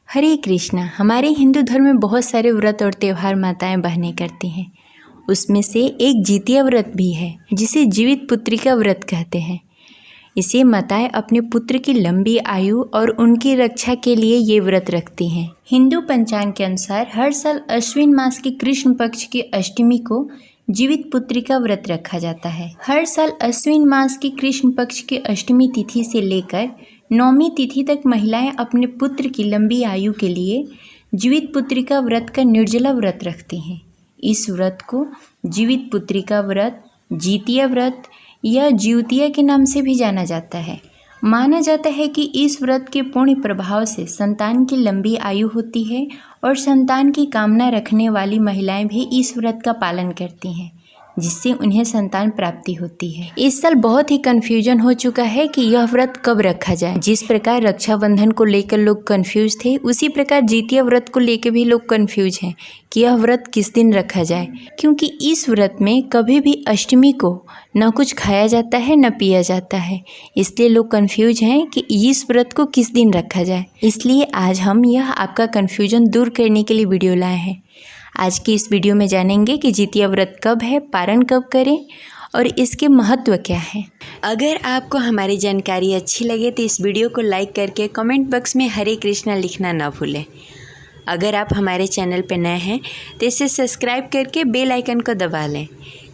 हरे कृष्णा। हमारे हिंदू धर्म में बहुत सारे व्रत और त्यौहार माताएं बहनें करती हैं। उसमें से एक जितिया व्रत भी है जिसे जीवित पुत्रिका व्रत कहते हैं। इसे माताएं अपने पुत्र की लंबी आयु और उनकी रक्षा के लिए ये व्रत रखती हैं। हिंदू पंचांग के अनुसार हर साल अश्विन मास की कृष्ण पक्ष की अष्टमी को जीवित पुत्रिका व्रत रखा जाता है। हर साल अश्विन मास की कृष्ण पक्ष की अष्टमी तिथि से लेकर नौमी तिथि तक महिलाएं अपने पुत्र की लंबी आयु के लिए जीवित पुत्रिका व्रत का निर्जला व्रत रखती हैं। इस व्रत को जीवित पुत्रिका व्रत, जितिया व्रत या ज्योतिया के नाम से भी जाना जाता है। माना जाता है कि इस व्रत के पुण्य प्रभाव से संतान की लंबी आयु होती है और संतान की कामना रखने वाली महिलाएं भी इस व्रत का पालन करती हैं, जिससे उन्हें संतान प्राप्ति होती है। इस साल बहुत ही कन्फ्यूजन हो चुका है कि यह व्रत कब रखा जाए। जिस प्रकार रक्षाबंधन को लेकर लोग कन्फ्यूज थे, उसी प्रकार जितिया व्रत को लेकर भी लोग कन्फ्यूज हैं कि यह व्रत किस दिन रखा जाए, क्योंकि इस व्रत में कभी भी अष्टमी को न कुछ खाया जाता है न पिया जाता है। इसलिए लोग कन्फ्यूज हैं कि इस व्रत को किस दिन रखा जाए। इसलिए आज हम यह आपका कन्फ्यूजन दूर करने के लिए वीडियो लाए हैं। आज की इस वीडियो में जानेंगे कि जितिया व्रत कब है, पारण कब करें और इसके महत्व क्या है। अगर आपको हमारी जानकारी अच्छी लगे तो इस वीडियो को लाइक करके कमेंट बॉक्स में हरे कृष्णा लिखना ना भूलें। अगर आप हमारे चैनल पर नए हैं तो इसे सब्सक्राइब करके बेल आइकन को दबा लें,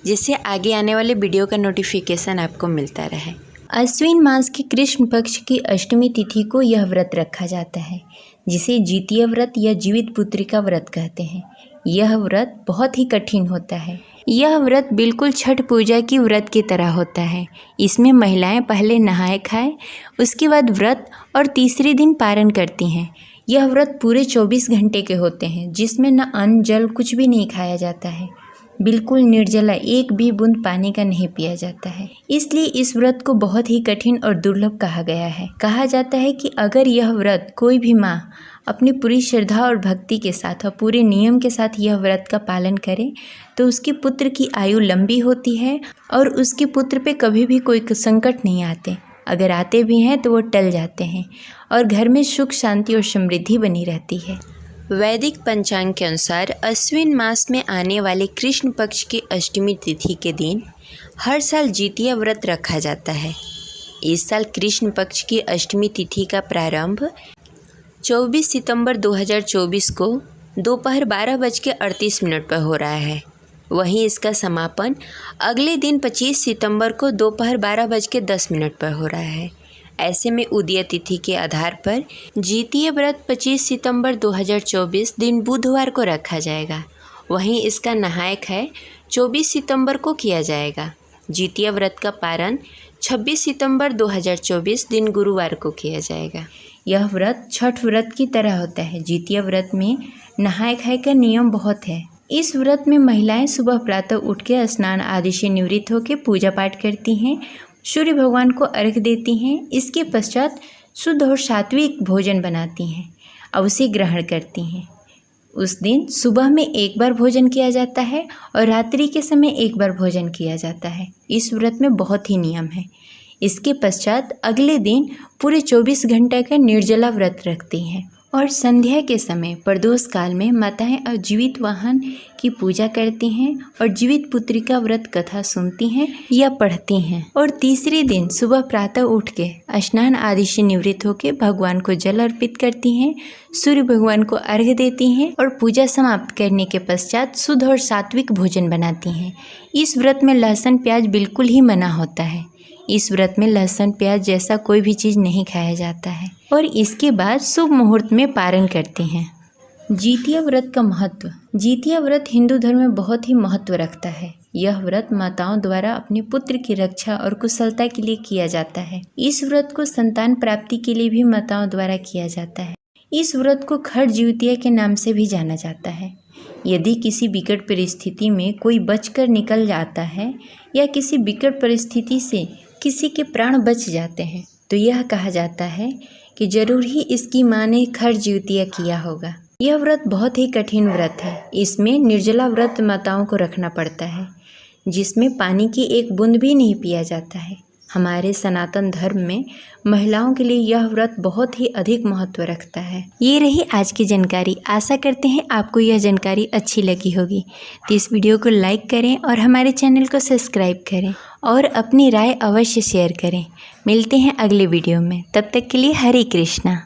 जिससे आगे आने वाले वीडियो का नोटिफिकेशन आपको मिलता रहे। अश्विन मास की कृष्ण पक्ष की अष्टमी तिथि को यह व्रत रखा जाता है, जिसे जितिया व्रत या जीवित पुत्रिका व्रत कहते हैं। यह व्रत बहुत ही कठिन होता है। यह व्रत बिल्कुल छठ पूजा की व्रत की तरह होता है। इसमें महिलाएं पहले नहाए खाए, उसके बाद व्रत और तीसरे दिन पारण करती हैं। यह व्रत पूरे 24 घंटे के होते हैं, जिसमें न अन्न जल कुछ भी नहीं खाया जाता है। बिल्कुल निर्जला, एक भी बूंद पानी का नहीं पिया जाता है। इसलिए इस व्रत को बहुत ही कठिन और दुर्लभ कहा गया है। कहा जाता है कि अगर यह व्रत कोई भी माँ अपनी पूरी श्रद्धा और भक्ति के साथ और पूरे नियम के साथ यह व्रत का पालन करे तो उसके पुत्र की आयु लंबी होती है और उसके पुत्र पे कभी भी कोई संकट नहीं आते। अगर आते भी हैं तो वो टल जाते हैं और घर में सुख शांति और समृद्धि बनी रहती है। वैदिक पंचांग के अनुसार अश्विन मास में आने वाले कृष्ण पक्ष की अष्टमी तिथि के दिन हर साल जितिया व्रत रखा जाता है। इस साल कृष्ण पक्ष की अष्टमी तिथि का प्रारंभ 24 सितंबर 2024 को दोपहर 12:38 पर हो रहा है। वहीं इसका समापन अगले दिन 25 सितंबर को दोपहर 12:10 पर हो रहा है। ऐसे में उदय तिथि के आधार पर जितिया व्रत 25 सितंबर 2024 दिन बुधवार को रखा जाएगा। वहीं इसका नहाय खाए 24 सितंबर को किया जाएगा। जितिया व्रत का पारण 26 सितंबर 2024 दिन गुरुवार को किया जाएगा। यह व्रत छठ व्रत की तरह होता है। जितिया व्रत में नहाय खाए का नियम बहुत है। इस व्रत में महिलाएं सुबह प्रातः उठ के स्नान आदि से निवृत्त होकर पूजा पाठ करती हैं, सूर्य भगवान को अर्घ्य देती हैं। इसके पश्चात शुद्ध और सात्विक भोजन बनाती हैं और उसे ग्रहण करती हैं। उस दिन सुबह में एक बार भोजन किया जाता है और रात्रि के समय एक बार भोजन किया जाता है। इस व्रत में बहुत ही नियम है। इसके पश्चात अगले दिन पूरे 24 घंटे का निर्जला व्रत रखती हैं और संध्या के समय प्रदोष काल में माताएं जीवित वाहन की पूजा करती हैं और जीवित पुत्रिका व्रत कथा सुनती हैं या पढ़ती हैं। और तीसरे दिन सुबह प्रातः उठ के स्नान आदि से निवृत्त होकर भगवान को जल अर्पित करती हैं, सूर्य भगवान को अर्घ्य देती हैं और पूजा समाप्त करने के पश्चात शुद्ध और सात्विक भोजन बनाती हैं। इस व्रत में लहसुन प्याज बिल्कुल ही मना होता है। इस व्रत में लहसुन प्याज जैसा कोई भी चीज़ नहीं खाया जाता है और इसके बाद शुभ मुहूर्त में पारण करते हैं। जितिया व्रत का महत्व। जितिया व्रत हिंदू धर्म में बहुत ही महत्व रखता है। यह व्रत माताओं द्वारा अपने पुत्र की रक्षा और कुशलता के लिए किया जाता है। इस व्रत को संतान प्राप्ति के लिए भी माताओं द्वारा किया जाता है। इस व्रत को खड़ जितिया के नाम से भी जाना जाता है। यदि किसी विकट परिस्थिति में कोई बचकर निकल जाता है या किसी विकट परिस्थिति से किसी के प्राण बच जाते हैं तो यह कहा जाता है कि जरूर ही इसकी माँ ने खड़ जितिया किया होगा। यह व्रत बहुत ही कठिन व्रत है। इसमें निर्जला व्रत माताओं को रखना पड़ता है, जिसमें पानी की एक बूंद भी नहीं पिया जाता है। हमारे सनातन धर्म में महिलाओं के लिए यह व्रत बहुत ही अधिक महत्व रखता है। ये रही आज की जानकारी। आशा करते हैं आपको यह जानकारी अच्छी लगी होगी। तो इस वीडियो को लाइक करें और हमारे चैनल को सब्सक्राइब करें और अपनी राय अवश्य शेयर करें। मिलते हैं अगले वीडियो में, तब तक के लिए हरे कृष्णा।